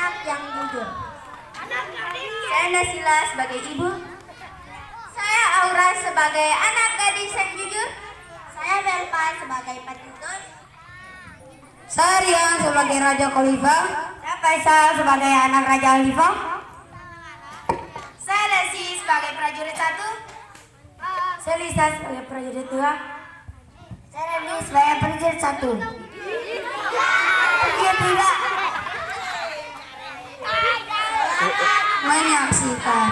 anak yang jujur. Saya Nasila sebagai ibu. Saya Aura sebagai anak gadis yang jujur. Saya Belva sebagai petugas. Saya Rian sebagai Raja Khalifah. Saya Faisal sebagai anak Raja Khalifah. Saya Desi sebagai prajurit 1. Saya Lisa sebagai prajurit 2. Saya Reni sebagai prajurit 1. Tidak. Menyaksikan.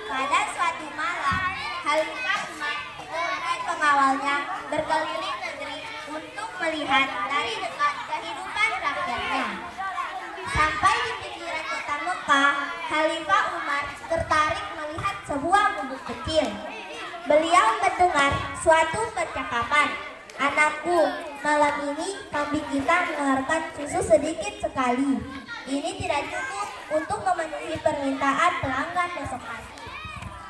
Pada suatu malam, Khalifah Umar dan pengawalnya berkeliling negeri untuk melihat dari dekat kehidupan rakyatnya. Sampai di pinggiran kota Mekah, Khalifah Umar tertarik melihat sebuah gubuk kecil. Beliau mendengar suatu percakapan. "Anakku, malam ini kambing kita mengeluarkan susu sedikit sekali. Ini tidak cukup untuk memenuhi permintaan pelanggan besok pagi,"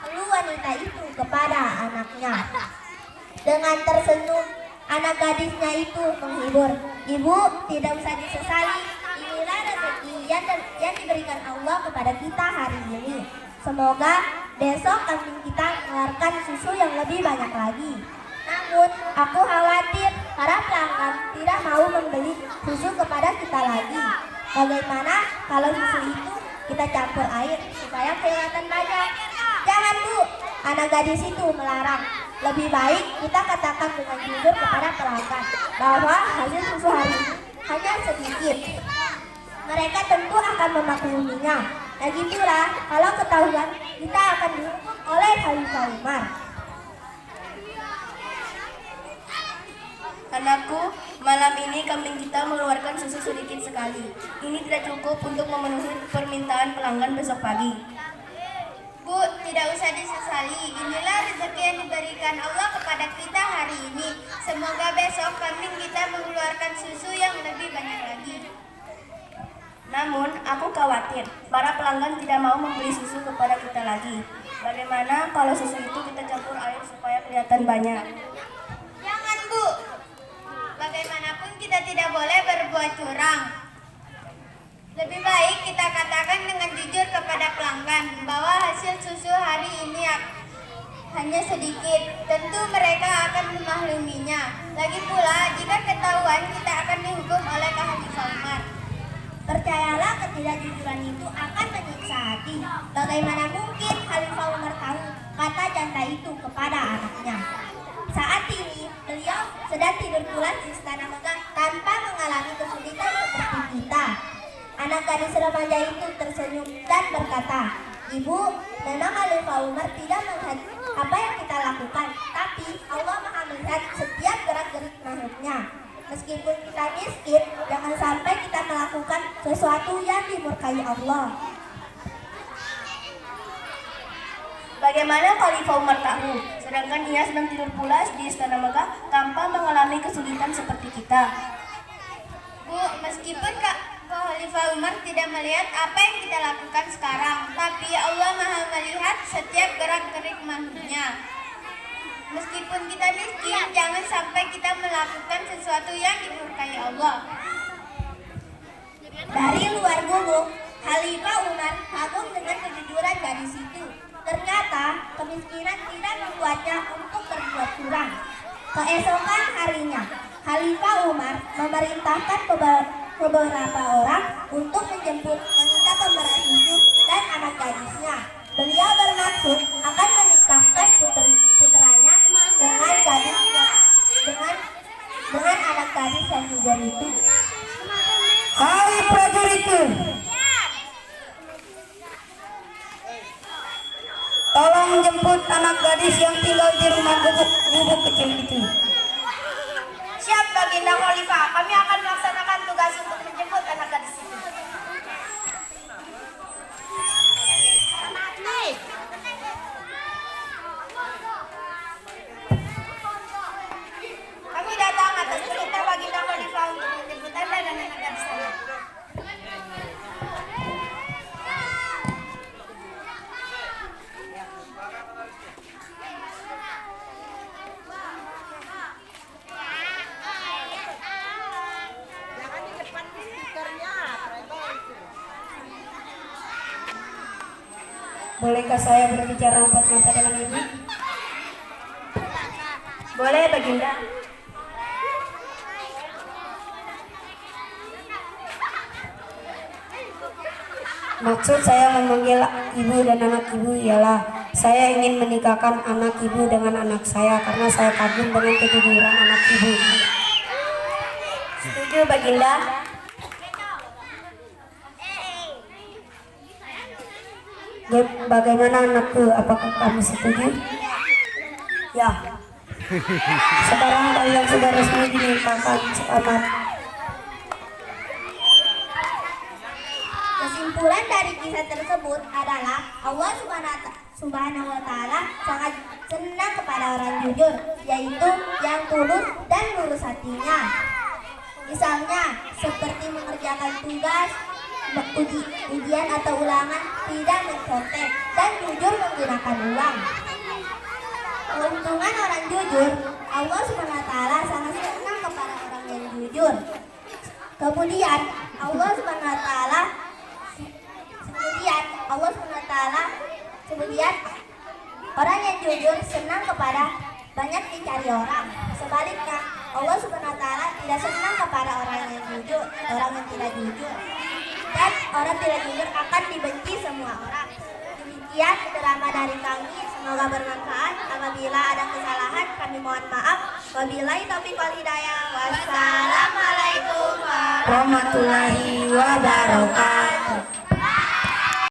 keluh wanita itu kepada anaknya. Dengan tersenyum, anak gadisnya itu menghibur. "Ibu, tidak usah disesali. Inilah rezeki yang diberikan Allah kepada kita hari ini. Semoga besok kambing kita mengeluarkan susu yang lebih banyak lagi. Namun, aku khawatir para pelanggan tidak mau membeli susu kepada kita lagi. Bagaimana kalau susu itu kita campur air supaya kelihatan banyak?" "Jangan, Bu," anak gadis itu melarang. "Lebih baik kita katakan dengan jujur kepada pelanggan bahwa hasil susu hari ini hanya sedikit. Mereka tentu akan memakluminya. Lagi pula, kalau ketahuan, kita akan dihukum oleh Khalifah Umar." Anakku, malam ini kambing kita mengeluarkan susu sedikit sekali. Ini tidak cukup untuk memenuhi permintaan pelanggan besok pagi." "Bu, tidak usah disesali. Inilah rezeki yang diberikan Allah kepada kita hari ini. Semoga besok kambing kita mengeluarkan susu yang lebih banyak lagi." Namun, aku khawatir para pelanggan tidak mau membeli susu kepada kita lagi. Bagaimana kalau susu itu kita campur air supaya kelihatan banyak? "Jangan, Bu. Bagaimanapun kita tidak boleh berbuat curang. Lebih baik kita katakan dengan jujur kepada pelanggan bahwa hasil susu hari ini hanya sedikit. Tentu mereka akan memakluminya. Lagi pula, jika ketahuan, kita akan dihukum oleh Khalifah Umar. Percayalah, ketidakjujuran itu akan menyiksa hati. Bagaimana mungkin Khalifah Umar tahu?" kata jantan itu kepada anaknya. Saat ini, beliau sedang tidur pulas di istana megah tanpa mengalami kesulitan seperti kita. Anak gadis remaja itu tersenyum dan berkata, "Ibu, memang Khalifah Umar tidak melihat apa yang kita lakukan, tapi Allah Maha melihat setiap gerak-gerik makhluknya. Meskipun kita miskin, jangan sampai kita melakukan sesuatu yang dimurkai Allah." Bagaimana Khalifah Umar tahu, sedangkan ia sedang tidur pulas di istana megah tanpa mengalami kesulitan seperti kita? "Bu, meskipun Khalifah Umar tidak melihat apa yang kita lakukan sekarang, tapi Allah Maha melihat setiap gerak-gerik makhluknya. Meskipun kita miskin, jangan sampai kita melakukan sesuatu yang dimurkai Allah." Dari luar gubuk, Khalifah Umar kagum dengan kejujuran gadis itu. Ternyata kemiskinan tidak membuatnya untuk berbuat curang. Keesokan harinya, Khalifah Umar memerintahkan beberapa orang untuk menjemput wanita pemeran susu dan anak gadisnya. Beliau bermaksud akan menikahkan putranya dengan anak gadis yang jujur itu. Hai prajuritku, tolong jemput anak gadis yang tinggal di rumah gubuk kecil itu. "Siap, Baginda Khalifah. Kami akan melaksanakan tugas untuk menjemput anak gadis itu." "Kami datang atas perintah Baginda Khalifah untuk menjemput Anda dan anak gadis Anda." Bolehkah saya berbicara empat mata dengan ibu? Boleh, Baginda. Maksud saya memanggil ibu dan anak ibu ialah saya ingin menikahkan anak ibu dengan anak saya karena saya kagum dengan kejujuran anak ibu. Setuju, Baginda. Bagaimana anakku? Apakah kamu setuju? Ya. Sekarang kalian sudah resmi dinikahkan. Selamat. Kesimpulan dari kisah tersebut adalah Allah Subhanahu wa Ta'ala sangat senang kepada orang jujur, yaitu yang tulus dan lurus hatinya. Misalnya, seperti mengerjakan tugas, ujian atau ulangan, tidak mencontek, dan jujur menggunakan uang. Keuntungan orang jujur, Allah Subhanahu wa Ta'ala sangat senang kepada orang yang jujur. Kemudian, Allah Subhanahu wa Ta'ala Kemudian orang yang jujur senang kepada banyak dicari orang. Sebaliknya, Allah Subhanahu wa Ta'ala tidak senang kepada orang yang jujur, orang yang tidak jujur. Dan orang tidak jujur akan dibenci semua orang. Demikian drama dari kami, semoga bermanfaat. Apabila ada kesalahan, kami mohon maaf. Wabillahi taufiq wal hidayah. Wassalamualaikum warahmatullahi Warahmatullahi wabarakatuh.